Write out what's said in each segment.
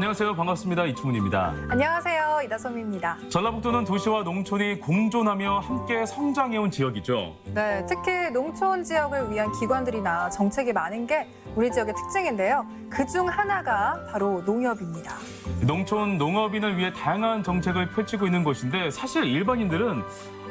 안녕하세요. 반갑습니다. 이충훈입니다. 안녕하세요. 이다솜입니다. 전라북도는 도시와 농촌이 공존하며 함께 성장해온 지역이죠. 네, 특히 농촌 지역을 위한 기관들이나 정책이 많은 게 우리 지역의 특징인데요. 그중 하나가 바로 농협입니다. 농촌 농업인을 위해 다양한 정책을 펼치고 있는 곳인데 사실 일반인들은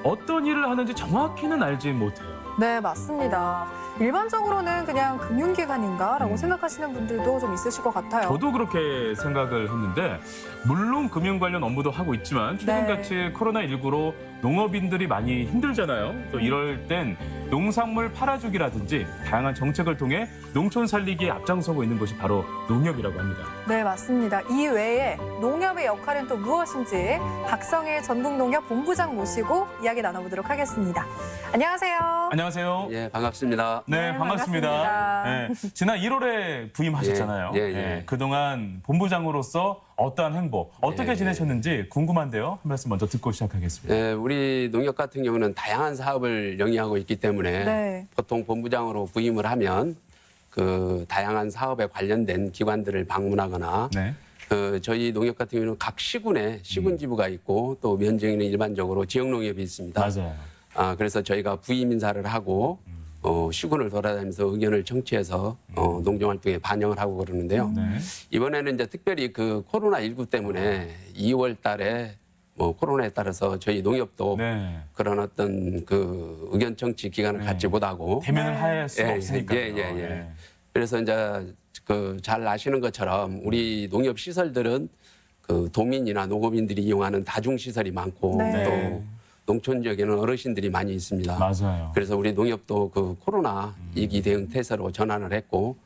어떤 일을 하는지 정확히는 알지 못해요. 네, 맞습니다. 일반적으로는 그냥 금융기관인가라고 생각하시는 분들도 좀 있으실 것 같아요. 저도 그렇게 생각을 했는데 물론 금융 관련 업무도 하고 있지만 최근같이 코로나19로 농업인들이 많이 힘들잖아요. 또 이럴 땐 농산물 팔아주기라든지 다양한 정책을 통해 농촌 살리기에 앞장서고 있는 것이 바로 농협이라고 합니다. 네, 맞습니다. 이 외에 농협의 역할은 또 무엇인지 박성일 전북농협 본부장 모시고 이야기 나눠보도록 하겠습니다. 안녕하세요. 안녕하세요. 예, 반갑습니다. 네, 네, 반갑습니다. 반갑습니다. 네, 지난 1월에 부임하셨잖아요. 예. 그동안 본부장으로서 어떠한 행보, 어떻게 예. 지내셨는지 궁금한데요. 한 말씀 먼저 듣고 시작하겠습니다. 예, 우리 농협 같은 경우는 다양한 사업을 영위하고 있기 때문에 네. 보통 본부장으로 부임을 하면 그 다양한 사업에 관련된 기관들을 방문하거나 네. 저희 농협 같은 경우는 각 시군에 시군지부가 있고 또 면적에는 일반적으로 지역농협이 있습니다. 맞아요. 그래서 저희가 부임 인사를 하고 시군을 돌아다니면서 의견을 청취해서 농정활동에 반영을 하고 그러는데요. 네. 이번에는 이제 특별히 그 코로나19 때문에 2월 달에 코로나에 따라서 저희 농협도 네. 그런 어떤 그 의견 청취 기간을 갖지 못하고 대면을 네. 할 수가 예, 없으니까요. 예. 그래서 이제 그 잘 아시는 것처럼 우리 농협 시설들은 그 도민이나 농업인들이 이용하는 다중 시설이 많고 네. 또 농촌 지역에는 어르신들이 많이 있습니다. 맞아요. 그래서 우리 농협도 그 코로나 위기 대응 태세로 전환을 했고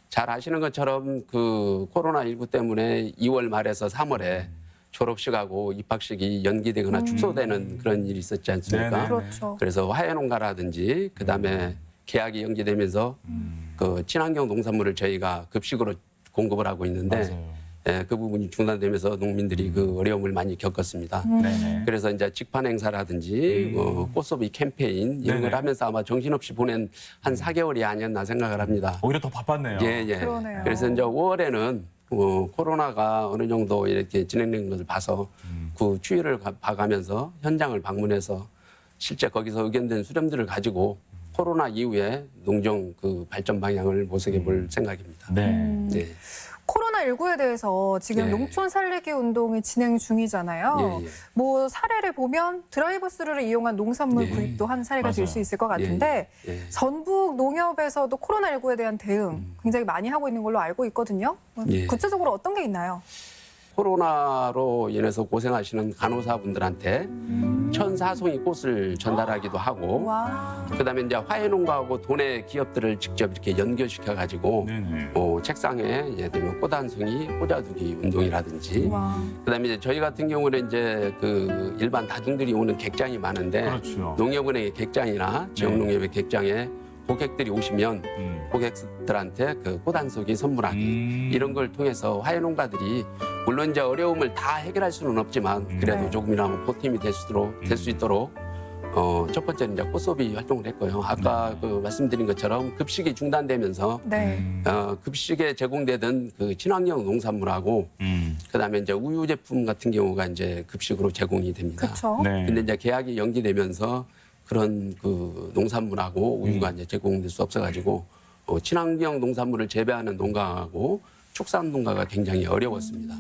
잘 아시는 것처럼 그 코로나19 때문에 2월 말에서 3월에 졸업식하고 입학식이 연기되거나 축소되는 그런 일이 있었지 않습니까? 네네. 그렇죠. 그래서 화훼농가라든지 그다음에 계약이 연기되면서 그 친환경 농산물을 저희가 급식으로 공급을 하고 있는데 맞아요. 예, 그 부분이 중단되면서 농민들이 그 어려움을 많이 겪었습니다. 네네. 그래서 이제 직판 행사라든지 꽃소비 캠페인 이런 네네. 걸 하면서 아마 정신없이 보낸 한 4개월이 아니었나 생각을 합니다. 오히려 더 바빴네요. 예. 그러네요. 그래서 이제 5월에는 코로나가 어느 정도 이렇게 진행된 것을 봐서 그 추이를 봐가면서 현장을 방문해서 실제 거기서 의견된 수렴들을 가지고 코로나 이후에 농정 그 발전 방향을 모색해 볼 생각입니다. 네. 네. 코로나19에 대해서 지금 네. 농촌 살리기 운동이 진행 중이잖아요. 예. 뭐 사례를 보면 드라이브스루를 이용한 농산물 예. 구입도 한 사례가 될 맞아요. 수 있을 것 같은데 예. 전북 농협에서도 코로나19에 대한 대응 굉장히 많이 하고 있는 걸로 알고 있거든요. 예. 구체적으로 어떤 게 있나요? 코로나로 인해서 고생하시는 간호사분들한테 1,4송이 꽃을 전달하기도 하고 와. 그다음에 이제 화훼농가하고 도내 기업들을 직접 이렇게 연결시켜 가지고 네네. 책상에 예를 들면 꽃 한 송이 꽂아두기 운동이라든지 와. 그다음에 이제 저희 같은 경우는 이제 그 일반 다중들이 오는 객장이 많은데 그렇죠. 농협은행의 객장이나 지역농협의 객장에 고객들이 오시면 고객들한테 그 꽃 한 송이 선물하기 이런 걸 통해서 화훼농가들이 물론 이제 어려움을 다 해결할 수는 없지만 그래도 네. 조금이나마 보탬이 될 수 있도록 첫 번째는 이제 꽃소비 활동을 했고요. 아까 그 말씀드린 것처럼 급식이 중단되면서 네. 급식에 제공되던 그 친환경 농산물하고 그다음에 이제 우유 제품 같은 경우가 이제 급식으로 제공이 됩니다. 그렇죠. 네. 근데 이제 계약이 연기되면서 그런 그 농산물하고 우유가 이제 제공될 수 없어가지고 친환경 농산물을 재배하는 농가하고 축산 농가가 굉장히 어려웠습니다.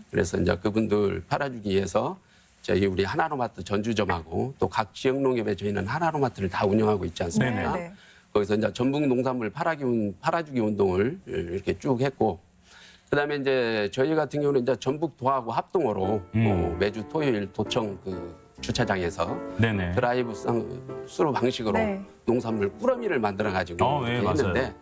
그래서 이제 그분들 팔아주기 위해서 저희 우리 하나로마트 전주점하고 또 각 지역 농협에 저희는 하나로마트를 다 운영하고 있지 않습니까? 네네. 거기서 이제 전북 농산물 팔아주기 운동을 이렇게 쭉 했고, 그다음에 이제 저희 같은 경우는 이제 전북 도하고 합동으로 매주 토요일 도청 그 주차장에서 네네. 드라이브 스루 방식으로 네. 농산물 꾸러미를 만들어 가지고 네, 했는데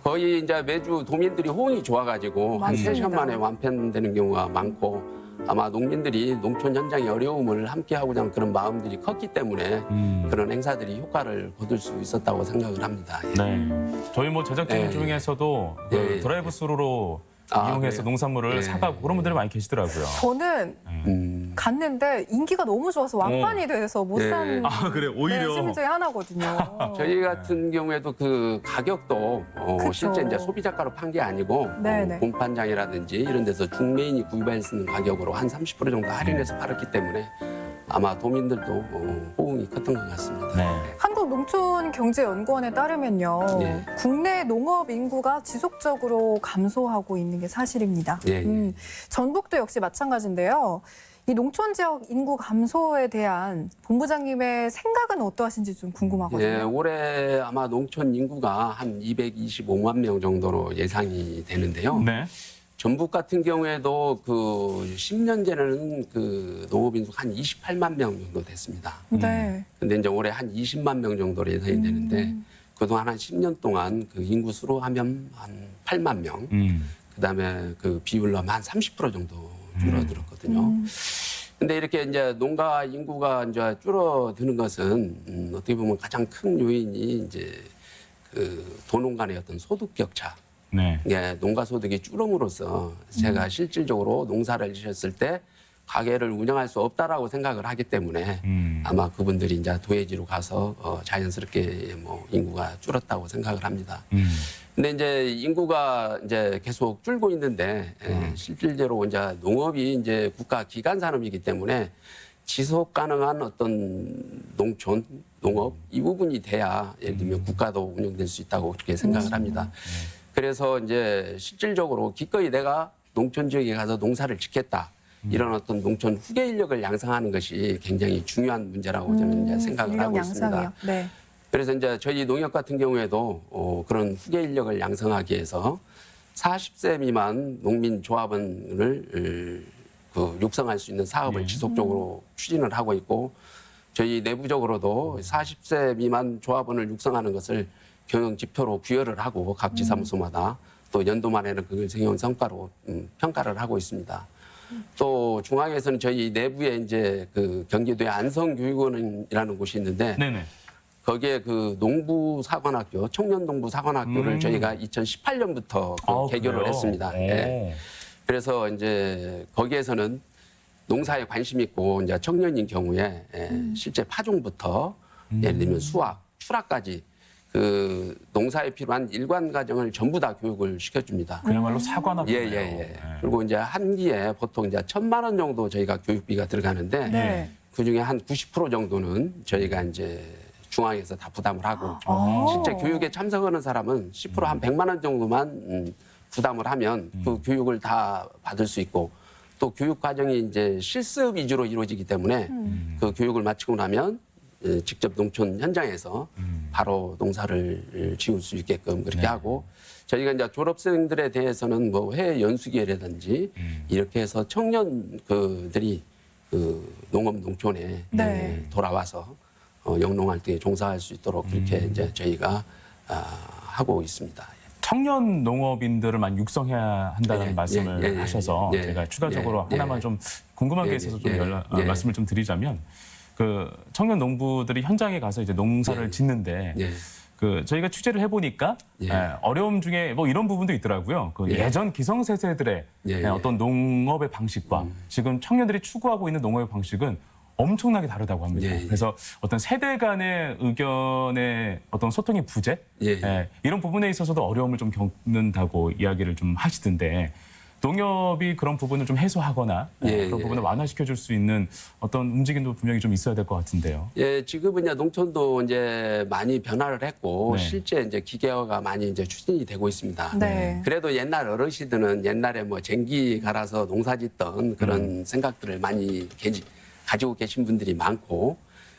거의 이제 매주 도민들이 호응이 좋아가지고 한 맞습니다. 3시간 만에 완편되는 경우가 많고 아마 농민들이 농촌 현장의 어려움을 함께하고자 하는 그런 마음들이 컸기 때문에 그런 행사들이 효과를 거둘 수 있었다고 생각을 합니다. 예. 네. 저희 뭐 제작진 예. 중에서도 그 예. 드라이브 스루로 아, 이용해서 그래요? 농산물을 예. 사가고 그런 분들이 많이 계시더라고요. 저는 갔는데 인기가 너무 좋아서 왕판이 돼서 못 네. 산 아, 그래, 오히려. 시민 중에 하나거든요. 저희 같은 경우에도 그 가격도 그쵸. 실제 이제 소비자가로 판 게 아니고 네네. 공판장이라든지 이런 데서 중매인이 구입할 수 있는 가격으로 한 30% 정도 할인해서 팔았기 때문에 아마 도민들도 호응이 컸던 것 같습니다. 네. 한국농촌경제연구원에 따르면요. 네. 국내 농업 인구가 지속적으로 감소하고 있는 게 사실입니다. 예, 예. 전북도 역시 마찬가지인데요. 이 농촌 지역 인구 감소에 대한 본부장님의 생각은 어떠하신지 좀 궁금하거든요. 예, 올해 아마 농촌 인구가 한 225만 명 정도로 예상이 되는데요. 네. 전북 같은 경우에도 그 10년 전에는 그 농업 인구가 한 28만 명 정도 됐습니다. 네. 근데 이제 올해 한 20만 명 정도로 예상이 되는데 그동안 한 10년 동안 그 인구 수로 하면 한 8만 명. 그다음에 그 비율로 하면 한 30% 정도 줄어들었거든요. 근데 이렇게 이제 농가 인구가 이제 줄어드는 것은 어떻게 보면 가장 큰 요인이 이제 그 도농 간의 어떤 소득 격차. 네. 예, 농가 소득이 줄음으로써 제가 실질적으로 농사를 지었을 때 가게를 운영할 수 없다라고 생각을 하기 때문에 아마 그분들이 이제 도해지로 가서 자연스럽게 뭐 인구가 줄었다고 생각을 합니다. 근데 이제 인구가 이제 계속 줄고 있는데 실질적으로 이제 농업이 이제 국가 기간 산업이기 때문에 지속 가능한 어떤 농촌 농업 이 부분이 돼야 예를 들면 국가도 운영될 수 있다고 그렇게 생각을 합니다. 그래서 이제 실질적으로 기꺼이 내가 농촌 지역에 가서 농사를 짓겠다. 이런 어떤 농촌 후계 인력을 양성하는 것이 굉장히 중요한 문제라고 저는 이제 생각을 인력 하고 양성이요. 있습니다. 네. 그래서 이제 저희 농협 같은 경우에도 그런 후계 인력을 양성하기 위해서 40세 미만 농민 조합원을 그 육성할 수 있는 사업을 지속적으로 추진을 하고 있고 저희 내부적으로도 40세 미만 조합원을 육성하는 것을 경영 지표로 부여를 하고 각 지사무소마다 또 연도 말에는 그걸 생겨온 성과로 평가를 하고 있습니다. 또 중앙에서는 저희 내부에 이제 그 경기도의 안성교육원이라는 곳이 있는데 네네. 거기에 그 농부사관학교, 청년농부사관학교를 저희가 2018년부터 아, 개교를 그래요? 했습니다. 오. 예. 그래서 이제 거기에서는 농사에 관심 있고 이제 청년인 경우에 실제 파종부터 예를 들면 수확, 출하까지 그 농사에 필요한 일관 과정을 전부 다 교육을 시켜줍니다. 그야말로 사관학교예요. 예. 그리고 이제 한 기에 보통 이제 1,000만 원 정도 저희가 교육비가 들어가는데 네. 그 중에 한 90% 정도는 저희가 이제 중앙에서 다 부담을 하고 실제 교육에 참석하는 사람은 10% 한 100만 원 정도만 부담을 하면 그 교육을 다 받을 수 있고 또 교육 과정이 이제 실습 위주로 이루어지기 때문에 그 교육을 마치고 나면 직접 농촌 현장에서 바로 농사를 지을 수 있게끔 그렇게 하고 저희가 이제 졸업생들에 대해서는 뭐 해외 연수기회라든지 이렇게 해서 청년 그들이 그 농업 농촌에 네. 돌아와서 영농 활동에 종사할 수 있도록 그렇게 이제 저희가 하고 있습니다. 청년 농업인들을 많이 육성해야 한다는 예, 말씀을 예, 예, 하셔서 예, 제가 추가적으로 예, 하나만 예. 좀 궁금한 게 예, 있어서 좀 예, 예. 말씀을 좀 드리자면 그 청년 농부들이 현장에 가서 이제 농사를 예. 짓는데 예. 그 저희가 취재를 해보니까 예. 어려움 중에 뭐 이런 부분도 있더라고요. 그 예. 예전 기성세대들의 예, 예. 어떤 농업의 방식과 지금 청년들이 추구하고 있는 농업의 방식은 엄청나게 다르다고 합니다. 예, 예. 그래서 어떤 세대 간의 의견의 어떤 소통의 부재 예. 이런 부분에 있어서도 어려움을 좀 겪는다고 이야기를 좀 하시던데 농협이 그런 부분을 좀 해소하거나 예, 그런 예. 부분을 완화시켜줄 수 있는 어떤 움직임도 분명히 좀 있어야 될 것 같은데요. 예, 지금은 이제 농촌도 이제 많이 변화를 했고 네. 실제 이제 기계화가 많이 이제 추진이 되고 있습니다. 네. 그래도 옛날 어르신들은 옛날에 뭐 쟁기 갈아서 농사짓던 그런 생각들을 많이 가지고 계신 분들이 많고,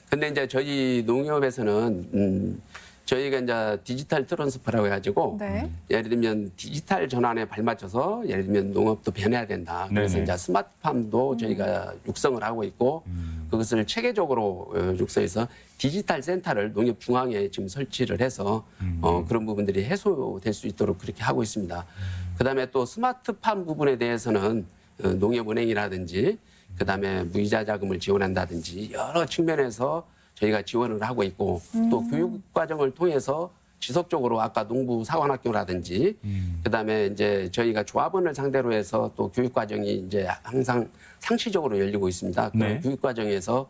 근데 이제 저희 농협에서는 저희가 이제 디지털 트랜스퍼라고 해가지고 네. 예를 들면 디지털 전환에 발맞춰서 예를 들면 농업도 변해야 된다. 그래서 네네. 이제 스마트팜도 저희가 육성을 하고 있고 그것을 체계적으로 육성해서 디지털 센터를 농협 중앙에 지금 설치를 해서 그런 부분들이 해소될 수 있도록 그렇게 하고 있습니다. 그다음에 또 스마트팜 부분에 대해서는 농협은행이라든지 그다음에 무이자 자금을 지원한다든지 여러 측면에서 저희가 지원을 하고 있고 또 교육 과정을 통해서 지속적으로 아까 농부 사관학교라든지 그다음에 이제 저희가 조합원을 상대로 해서 또 교육 과정이 이제 항상 상시적으로 열리고 있습니다. 그 네. 교육 과정에서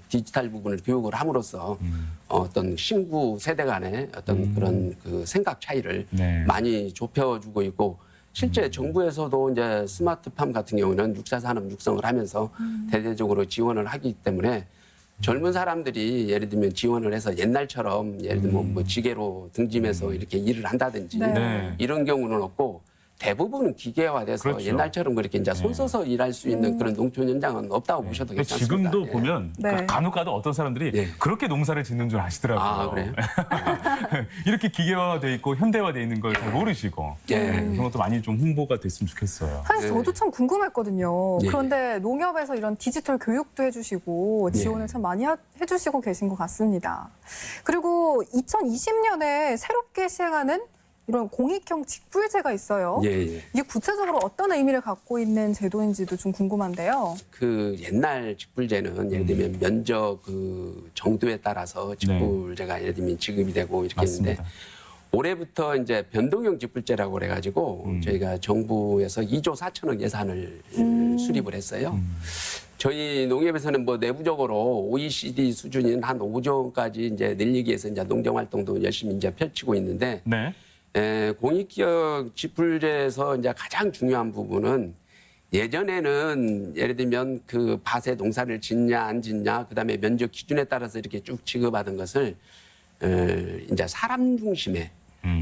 디지털 부분을 교육을 함으로써 어떤 신구 세대 간의 어떤 그런 그 생각 차이를 네. 많이 좁혀주고 있고 실제 정부에서도 이제 스마트팜 같은 경우는 육사산업 육성을 하면서 대대적으로 지원을 하기 때문에 젊은 사람들이 예를 들면 지원을 해서 옛날처럼 예를 들면 뭐 지게로 등짐해서 이렇게 일을 한다든지 네. 네. 이런 경우는 없고 대부분은 기계화돼서 그렇죠. 옛날처럼 그렇게 이제 손 써서 일할 수 있는 그런 농촌 현장은 없다고 보셔도 근데 괜찮습니다. 지금도 예. 보면 네. 간혹 가다 어떤 사람들이 예. 그렇게 농사를 짓는 줄 아시더라고요. 아, 그래요? 이렇게 기계화돼 있고 현대화돼 있는 걸 잘 모르시고 예. 그런 것도 많이 좀 홍보가 됐으면 좋겠어요. 사실 네. 저도 참 궁금했거든요. 네. 그런데 농협에서 이런 디지털 교육도 해주시고 지원을 참 많이 해주시고 계신 것 같습니다. 그리고 2020년에 새롭게 시행하는 이런 공익형 직불제가 있어요. 예, 예. 이게 구체적으로 어떤 의미를 갖고 있는 제도인지도 좀 궁금한데요. 그 옛날 직불제는 예를 들면 면적 그 정도에 따라서 직불제가 예를 들면 지급이 되고 이렇게 했는데 맞습니다. 올해부터 이제 변동형 직불제라고 그래가지고 저희가 정부에서 2조 4천억 예산을 수립을 했어요. 저희 농협에서는 뭐 내부적으로 OECD 수준인 한 5조 원까지 이제 늘리기 위해서 이제 농경 활동도 열심히 이제 펼치고 있는데 네. 공익기업 직불제에서 이제 가장 중요한 부분은 예전에는 예를 들면 그 밭에 농사를 짓냐 안 짓냐 그다음에 면적 기준에 따라서 이렇게 쭉 지급하던 것을 이제 사람 중심의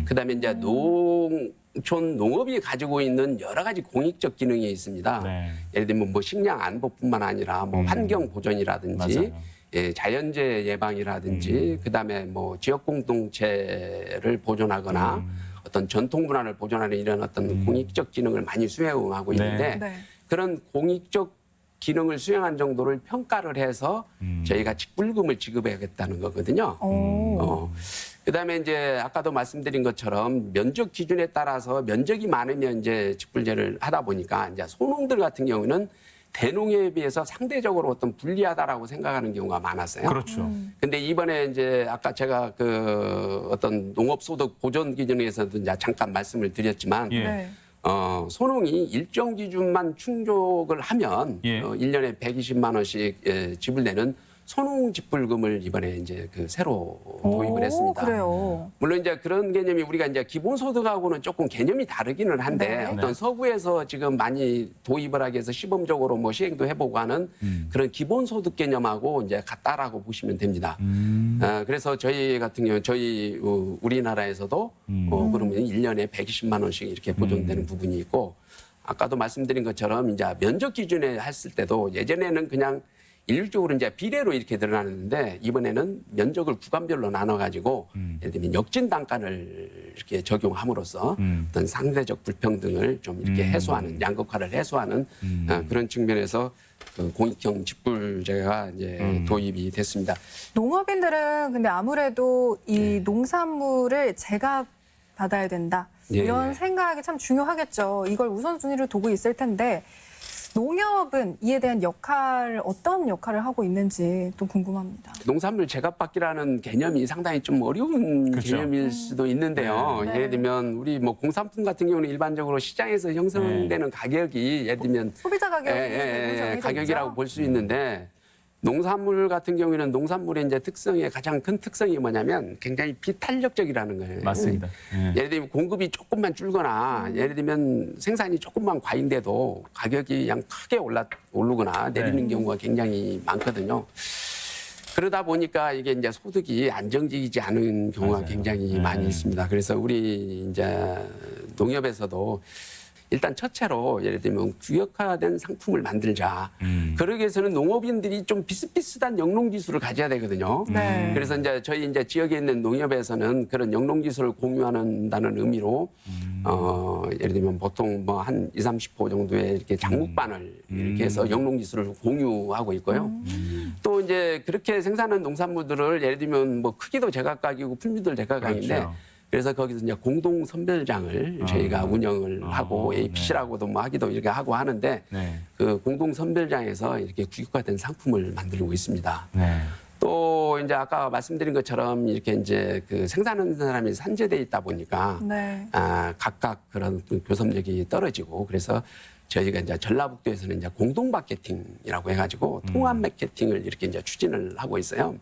그다음에 이제 농촌 농업이 가지고 있는 여러 가지 공익적 기능이 있습니다. 네. 예를 들면 뭐 식량 안보뿐만 아니라 뭐 환경 보존이라든지 맞아요. 예, 자연재해 예방이라든지 그다음에 뭐 지역 공동체를 보존하거나 어떤 전통 문화를 보존하는 이런 어떤 공익적 기능을 많이 수행하고 네. 있는데 네. 그런 공익적 기능을 수행한 정도를 평가를 해서 저희가 직불금을 지급해야겠다는 거거든요. 오. 그다음에 이제 아까도 말씀드린 것처럼 면적 기준에 따라서 면적이 많으면 이제 직불제를 하다 보니까 이제 소농들 같은 경우는 대농협에 비해서 상대적으로 어떤 불리하다라고 생각하는 경우가 많았어요. 그렇죠. 근데 이번에 이제 아까 제가 그 어떤 농업소득 보존 기준에서도 이제 잠깐 말씀을 드렸지만 예. 네. 소농이 일정 기준만 충족을 하면 예. 1년에 120만 원씩 지불되는 소농 직불금을 이번에 이제 그 새로 도입을 했습니다. 그래요. 물론 이제 그런 개념이 우리가 이제 기본소득하고는 조금 개념이 다르기는 한데 네. 어떤 서구에서 지금 많이 도입을 하기 위해서 시범적으로 뭐 시행도 해보고 하는 그런 기본소득 개념하고 이제 같다라고 보시면 됩니다. 그래서 저희 같은 경우 저희 우리나라에서도 그러면 1년에 120만 원씩 이렇게 보존되는 부분이 있고 아까도 말씀드린 것처럼 이제 면적 기준에 했을 때도 예전에는 그냥 일률적으로 이제 비례로 이렇게 드러나는데 이번에는 면적을 구간별로 나눠가지고 예를 들면 역진 단가를 이렇게 적용함으로써 어떤 상대적 불평등을 좀 이렇게 해소하는 양극화를 해소하는 그런 측면에서 그 공익형 직불제가 이제 도입이 됐습니다. 농업인들은 근데 아무래도 이 농산물을 제가 받아야 된다. 예, 이런 예. 생각이 참 중요하겠죠. 이걸 우선순위를 두고 있을 텐데 농협은 이에 대한 어떤 역할을 하고 있는지 또 궁금합니다. 농산물 제값받기라는 개념이 상당히 좀 어려운 그렇죠. 개념일 수도 있는데요. 네. 예를 들면 우리 뭐 공산품 같은 경우는 일반적으로 시장에서 형성되는 가격이 예를 들면 소비자 가격이 가격이라고 볼 수 있는데 농산물 같은 경우에는 농산물의 이제 특성의 가장 큰 특성이 뭐냐면 굉장히 비탄력적이라는 거예요. 맞습니다. 예. 예를 들면 공급이 조금만 줄거나 예를 들면 생산이 조금만 과잉돼도 가격이 그냥 크게 오르거나 내리는 경우가 굉장히 많거든요. 그러다 보니까 이게 이제 소득이 안정적이지 않은 경우가 맞아요. 굉장히 네. 많이 있습니다. 그래서 우리 이제 농협에서도 일단 첫째로 예를 들면 규격화된 상품을 만들자. 그러기 위해서는 농업인들이 좀 비슷비슷한 영농기술을 가져야 되거든요. 네. 그래서 이제 저희 이제 지역에 있는 농협에서는 그런 영농기술을 공유한다는 의미로 예를 들면 보통 뭐 한 20, 30호 정도의 이렇게 장목반을 이렇게 해서 영농기술을 공유하고 있고요. 또 이제 그렇게 생산한 농산물들을 예를 들면 뭐 크기도 제각각이고 품질도 제각각인데 그렇죠. 그래서 거기서 이제 공동 선별장을 저희가 운영을 하고 APC라고도 뭐 하기도 이렇게 하고 하는데 네. 그 공동 선별장에서 이렇게 규격화된 상품을 만들고 있습니다. 네. 또 이제 아까 말씀드린 것처럼 이렇게 이제 그 생산하는 사람이 산재돼 있다 보니까 네. 각각 그런 교섭력이 떨어지고 그래서 저희가 이제 전라북도에서는 이제 공동 마케팅이라고 해가지고 통합 마케팅을 이렇게 이제 추진을 하고 있어요.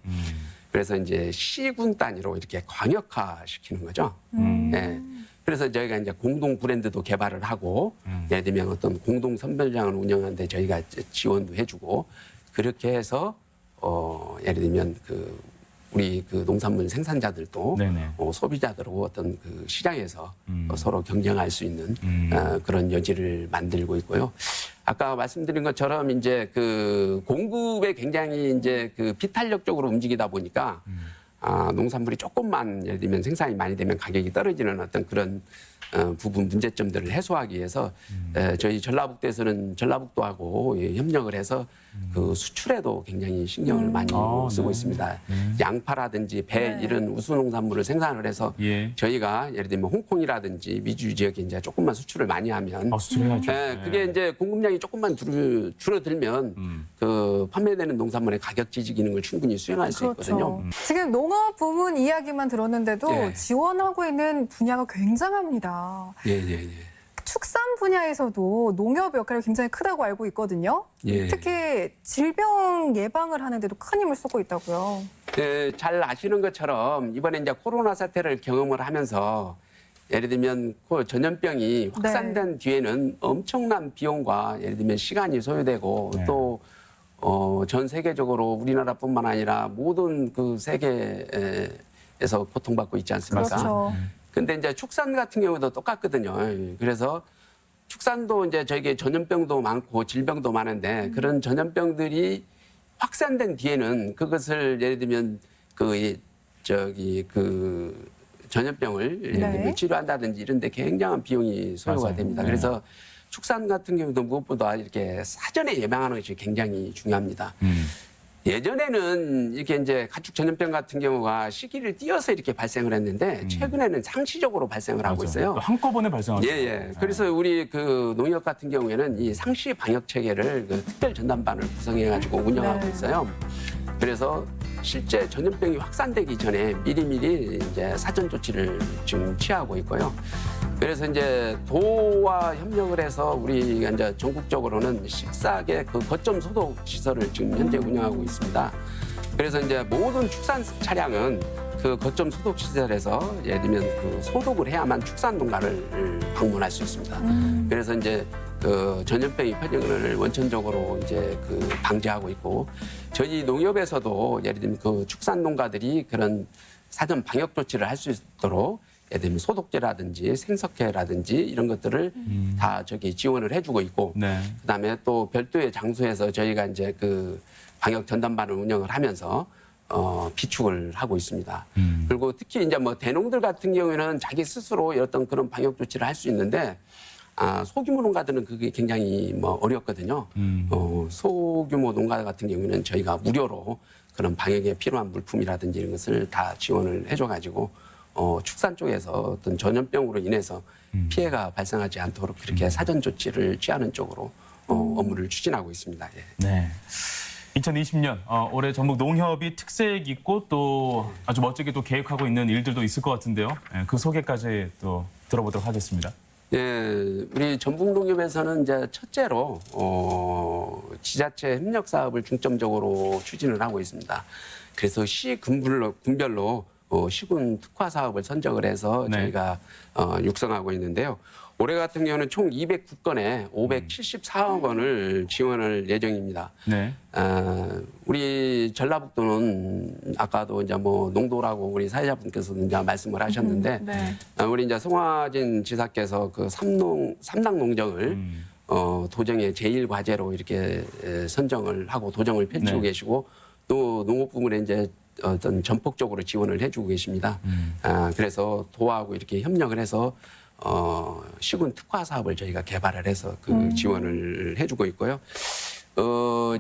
그래서 이제 시군 단위로 이렇게 광역화 시키는 거죠. 예. 그래서 저희가 이제 공동 브랜드도 개발을 하고 예를 들면 어떤 공동 선별장을 운영하는데 저희가 지원도 해주고 그렇게 해서 예를 들면 우리 그 농산물 생산자들도 네네. 소비자들하고 어떤 그 시장에서 서로 경쟁할 수 있는 그런 여지를 만들고 있고요. 아까 말씀드린 것처럼 이제 그 공급에 굉장히 이제 그 비탄력적으로 움직이다 보니까 농산물이 조금만 예를 들면 생산이 많이 되면 가격이 떨어지는 어떤 그런 부분 문제점들을 해소하기 위해서 저희 전라북도에서는 전라북도하고 협력을 해서 그 수출에도 굉장히 신경을 많이 쓰고 네. 있습니다. 양파라든지 배 네. 이런 우수농산물을 생산을 해서 예. 저희가 예를 들면 홍콩이라든지 미주 지역에 이제 조금만 수출을 많이 하면 수출해야죠. 그게 이제 공급량이 조금만 줄어들면 그 판매되는 농산물의 가격 지지 기능을 충분히 수행할 수 있거든요. 지금 농업 부문 이야기만 들었는데도 예. 지원하고 있는 분야가 굉장합니다. 예. 축산 분야에서도 농협 역할이 굉장히 크다고 알고 있거든요. 예. 특히 질병 예방을 하는데도 큰 힘을 쏟고 있다고요. 잘 아시는 것처럼 이번에 이제 코로나 사태를 경험을 하면서 예를 들면 그 전염병이 확산된 뒤에는 엄청난 비용과 예를 들면 시간이 소요되고 네. 또 전 세계적으로 우리나라뿐만 아니라 모든 그 세계에서 고통받고 있지 않습니까? 그렇죠. 근데 이제 축산 같은 경우도 똑같거든요. 그래서 축산도 이제 저에게 전염병도 많고 질병도 많은데 그런 전염병들이 확산된 뒤에는 그것을 예를 들면 그 전염병을 예를 들면 네. 치료한다든지 이런 데 굉장한 비용이 소요가 맞아요. 됩니다. 네. 그래서 축산 같은 경우도 무엇보다 이렇게 사전에 예방하는 것이 굉장히 중요합니다. 예전에는 이렇게 이제 가축 전염병 같은 경우가 시기를 띄어서 이렇게 발생을 했는데 최근에는 상시적으로 발생을 하고 있어요. 한꺼번에 발생하죠. 예. 그래서 우리 그 농협 같은 경우에는 이 상시 방역 체계를 그 특별 전담반을 구성해가지고 운영하고 네. 있어요. 그래서 실제 전염병이 확산되기 전에 미리미리 이제 사전 조치를 지금 취하고 있고요. 그래서 이제 도와 협력을 해서 우리가 이제 전국적으로는 14개 그 거점 소독 시설을 지금 현재 운영하고 있습니다. 그래서 이제 모든 축산 차량은 그 거점 소독 시설에서 예를 들면 그 소독을 해야만 축산 농가를 방문할 수 있습니다. 그래서 이제 그 전염병이 퍼지는 걸 원천적으로 이제 그 방지하고 있고 저희 농협에서도 예를 들면 그 축산 농가들이 그런 사전 방역 조치를 할 수 있도록 예를 들면 소독제라든지 생석회라든지 이런 것들을 다 저기 지원을 해주고 있고 네. 그다음에 또 별도의 장소에서 저희가 이제 그 방역 전담반을 운영을 하면서 비축을 하고 있습니다. 그리고 특히 이제 뭐 대농들 같은 경우에는 자기 스스로 어떤 그런 방역 조치를 할 수 있는데 소규모 농가들은 그게 굉장히 뭐 어렵거든요. 소규모 농가 같은 경우에는 저희가 무료로 그런 방역에 필요한 물품이라든지 이런 것을 다 지원을 해줘가지고 축산 쪽에서 어떤 전염병으로 인해서 피해가 발생하지 않도록 그렇게 사전 조치를 취하는 쪽으로 업무를 추진하고 있습니다. 예. 네. 2020년 올해 전북 농협이 특색 있고 또 아주 멋지게 또 계획하고 있는 일들도 있을 것 같은데요. 그 소개까지 또 들어보도록 하겠습니다. 예, 우리 전북농협에서는 이제 첫째로 지자체 협력 사업을 중점적으로 추진을 하고 있습니다. 그래서 군별로 시군 특화 사업을 선정을 해서 네. 저희가 육성하고 있는데요. 올해 같은 경우는 총 209건에 574억 원을 지원할 예정입니다. 네. 우리 전라북도는 아까도 이제 뭐 농도라고 우리 사회자분께서도 이제 말씀을 하셨는데 네. 우리 이제 송화진 지사께서 그 삼당 농정을 도정의 제1과제로 이렇게 선정을 하고 도정을 펼치고 네. 계시고 또 농업 부문에 이제 어떤 전폭적으로 지원을 해주고 계십니다. 그래서 도하고 이렇게 협력을 해서 시군 특화 사업을 저희가 개발을 해서 그 지원을 해주고 있고요.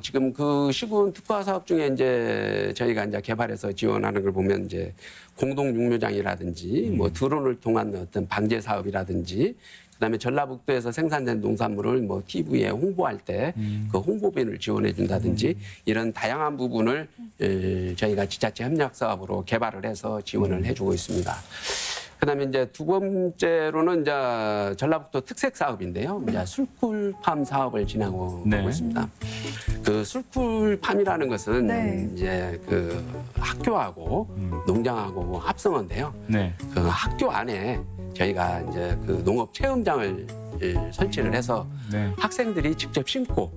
지금 그 시군 특화 사업 중에 이제 저희가 이제 개발해서 지원하는 걸 보면 이제 공동 육묘장이라든지 뭐 드론을 통한 어떤 방제 사업이라든지 그다음에 전라북도에서 생산된 농산물을 뭐 TV에 홍보할 때 그 홍보비를 지원해 준다든지 이런 다양한 부분을 저희가 지자체 협력 사업으로 개발을 해서 지원을 해주고 있습니다. 그다음에 이제 두 번째로는 이제 전라북도 특색 사업인데요. 이제 술꿀팜 사업을 진행하고 네. 있습니다. 그 술꿀팜이라는 것은 네. 이제 그 학교하고 농장하고 합성어인데요. 네. 그 학교 안에 저희가 이제 그 농업 체험장을 설치를 해서 네. 학생들이 직접 심고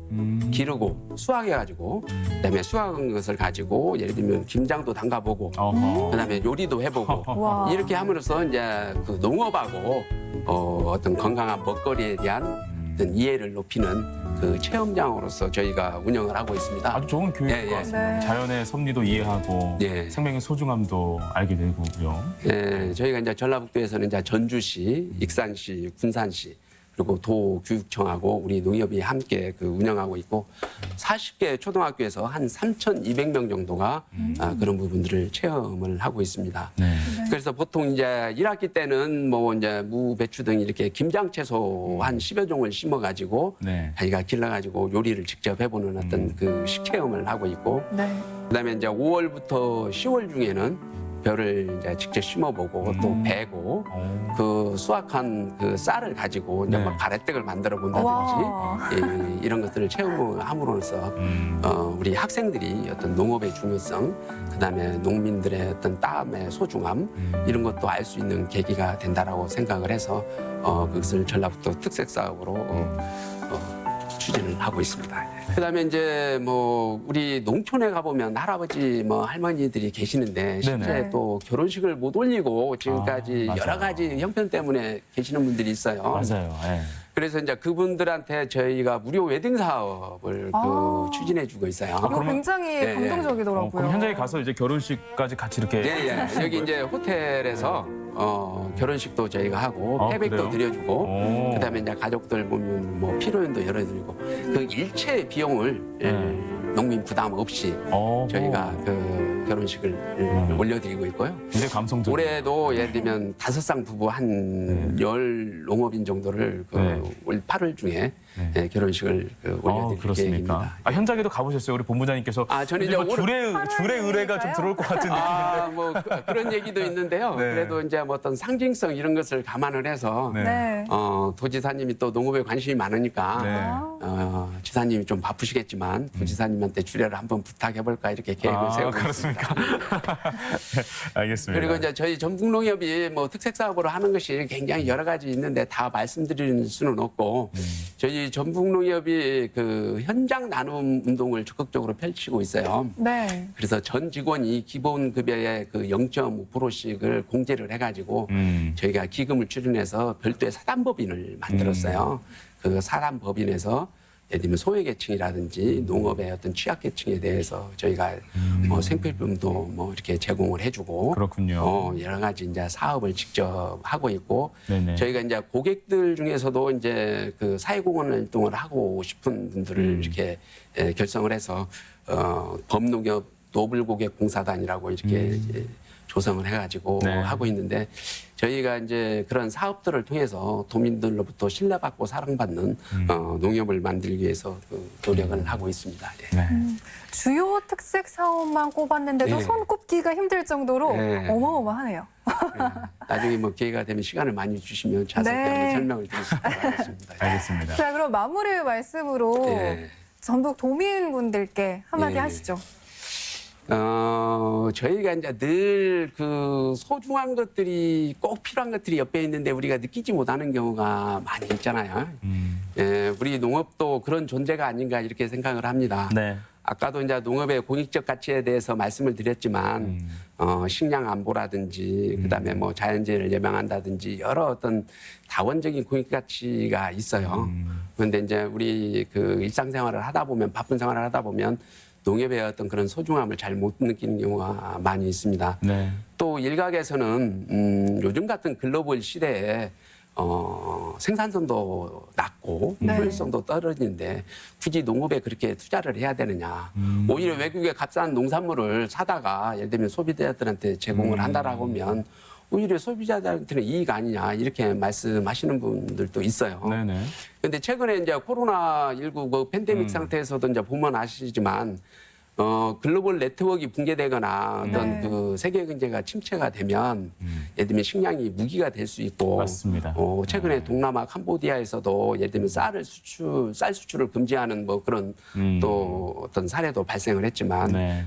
기르고 수확해가지고 그다음에 수확한 것을 가지고 예를 들면 김장도 담가보고 어허. 그다음에 요리도 해보고 와. 이렇게 함으로써 이제 그 농업하고 어떤 건강한 먹거리에 대한 어떤 이해를 높이는 그 체험장으로서 저희가 운영을 하고 있습니다. 아주 좋은 교육인 예, 것 예. 같습니다. 네. 자연의 섭리도 이해하고 예. 생명의 소중함도 알게 되고요. 예, 저희가 이제 전라북도에서는 이제 전주시, 익산시, 군산시 그리고 도교육청하고 우리 농협이 함께 그 운영하고 있고 40개 초등학교에서 한 3,200명 정도가 그런 부분들을 체험을 하고 있습니다. 네. 그래서 보통 이제 1학기 때는 뭐 이제 무, 배추 등 이렇게 김장 채소 한 10여 종을 심어 가지고 네. 자기가 길러 가지고 요리를 직접 해보는 어떤 그 식체험을 하고 있고 네. 그다음에 이제 5월부터 10월 중에는 벼를 이제 직접 심어보고 또 베고 그 수확한 그 쌀을 가지고 이제 네. 막 가래떡을 만들어 본다든지 와. 이런 것들을 체험함으로써 우리 학생들이 어떤 농업의 중요성, 그다음에 농민들의 어떤 땀의 소중함 이런 것도 알 수 있는 계기가 된다라고 생각을 해서 그것을 전라북도 특색 사업으로 추진을 하고 있습니다. 그다음에 이제 뭐 우리 농촌에 가보면 할아버지 뭐 할머니들이 계시는데 실제 네네. 또 결혼식을 못 올리고 지금까지 아, 맞아요. 여러 가지 형편 때문에 계시는 분들이 있어요. 맞아요. 예. 그래서 이제 그분들한테 저희가 무료 웨딩 사업을 아. 그 추진해주고 있어요. 이거 그러면- 굉장히 예, 예. 감동적이더라고요. 그럼 현장에 가서 이제 결혼식까지 같이 이렇게 예, 예. 여기 이제 호텔에서 결혼식도 저희가 하고 아, 패백도 그래요? 드려주고 오. 그다음에 이제 가족들 보면 뭐 필요연도 열어드리고 그 일체 비용을 농민 부담 없이 저희가 그 결혼식을 올려드리고 있고요. 굉장히 감성적. 올해도 예를 들면 5쌍 부부 한 10 농업인 정도를 그 네. 올 8월 중에 결혼식을 그 올려드릴 그렇습니까? 계획입니다. 아, 현장에도 가보셨어요, 우리 본부장님께서. 아, 저는 이제 뭐 이제 줄의 의뢰가 좀 팔월이니까요? 들어올 것 같은 느낌인데. 뭐 그런 얘기도 있는데요. 네. 그래도 이제 뭐 어떤 상징성 이런 것을 감안을 해서 네. 네. 도지사님이 또 농업에 관심이 많으니까 네. 지사님이 좀 바쁘시겠지만 도지사님한테 주례를 한번 부탁해볼까 이렇게 계획을 세우고 있습니다. 그렇습니까? 알겠습니다. 그리고 이제 저희 전북농협이 뭐 특색 사업으로 하는 것이 굉장히 여러 가지 있는데 다 말씀드리는 수는 없고 저희 전북농협이 그 현장 나눔 운동을 적극적으로 펼치고 있어요. 네. 그래서 전 직원이 기본 급여의 그 0.5%씩을 공제를 해가지고 저희가 기금을 출연해서 별도의 사단법인을 만들었어요. 그 사단법인에서 예를 들면 소외계층이라든지 농업의 어떤 취약계층에 대해서 저희가 뭐 생필품도 뭐 이렇게 제공을 해주고 그렇군요. 여러 가지 이제 사업을 직접 하고 있고 네네. 저희가 이제 고객들 중에서도 이제 그 사회공헌 활동을 하고 싶은 분들을 이렇게 결성을 해서 범농협 노블고객봉사단이라고 이렇게 조성을 해가지고 네. 하고 있는데 저희가 이제 그런 사업들을 통해서 도민들로부터 신뢰받고 사랑받는 농협을 만들기 위해서 그 노력을 하고 있습니다. 예. 네. 주요 특색 사업만 꼽았는데도 네. 손 꼽기가 힘들 정도로 네. 어마어마하네요. 나중에 뭐 기회가 되면 시간을 많이 주시면 자세히 네. 한번 설명을 드릴 수 있도록 하겠습니다. 알겠습니다. 자, 그럼 마무리 말씀으로 예. 전북 도민분들께 한마디 예. 하시죠. 저희가 이제 늘 그 소중한 것들이 꼭 필요한 것들이 옆에 있는데 우리가 느끼지 못하는 경우가 많이 있잖아요. 예, 우리 농업도 그런 존재가 아닌가 이렇게 생각을 합니다. 네. 아까도 이제 농업의 공익적 가치에 대해서 말씀을 드렸지만 식량 안보라든지 그다음에 뭐 자연재해를 예방한다든지 여러 어떤 다원적인 공익 가치가 있어요. 그런데 이제 우리 그 일상생활을 하다 보면 바쁜 생활을 하다 보면 농협의 어떤 그런 소중함을 잘 못 느끼는 경우가 많이 있습니다. 네. 또 일각에서는 요즘 같은 글로벌 시대에 생산성도 낮고 네. 효율성도 떨어지는데 굳이 농업에 그렇게 투자를 해야 되느냐. 오히려 외국의 값싼 농산물을 사다가 예를 들면 소비자들한테 제공을 한다라고 하면 오히려 소비자들한테는 이익 아니냐 이렇게 말씀하시는 분들도 있어요. 네네. 근데 최근에 이제 코로나19 그 팬데믹 상태에서도 이제 보면 아시지만 글로벌 네트워크가 붕괴되거나 어떤 네. 그 세계 경제가 침체가 되면 예를 들면 식량이 무기가 될 수 있고 맞습니다. 최근에 동남아 캄보디아에서도 예를 들면 쌀 수출을 금지하는 뭐 그런 또 어떤 사례도 발생을 했지만 네.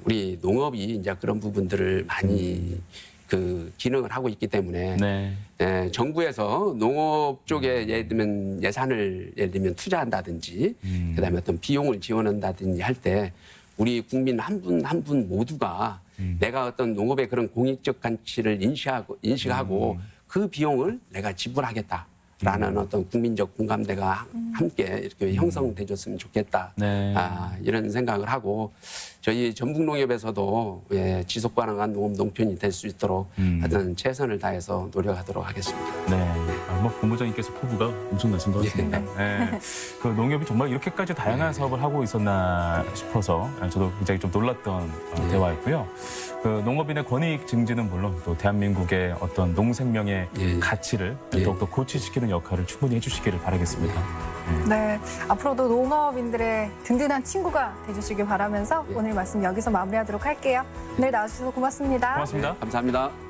우리 농업이 이제 그런 부분들을 많이 그 기능을 하고 있기 때문에 네. 정부에서 농업 쪽에 예를 들면 예산을 예를 들면 투자한다든지 그다음에 어떤 비용을 지원한다든지 할 때 우리 국민 한 분 한 분 모두가 내가 어떤 농업의 그런 공익적 가치를 인식하고 그 비용을 내가 지불하겠다라는 어떤 국민적 공감대가 함께 이렇게 형성돼줬으면 좋겠다. 네. 이런 생각을 하고 저희 전북농협에서도 지속 가능한 농업 농촌이 될 수 있도록 하여튼 최선을 다해서 노력하도록 하겠습니다. 네. 뭐 본부장님께서 포부가 엄청나신 것 같습니다. 네. 그 농협이 정말 이렇게까지 다양한 사업을 하고 있었나 싶어서 저도 굉장히 좀 놀랐던 대화였고요. 그 농업인의 권익 증진은 물론 또 대한민국의 어떤 농생명의 가치를 더욱더 고취시키는 역할을 충분히 해주시기를 바라겠습니다. 네, 앞으로도 농업인들의 든든한 친구가 돼주시길 바라면서 오늘 말씀 여기서 마무리하도록 할게요. 오늘 나와주셔서 고맙습니다. 고맙습니다. 감사합니다.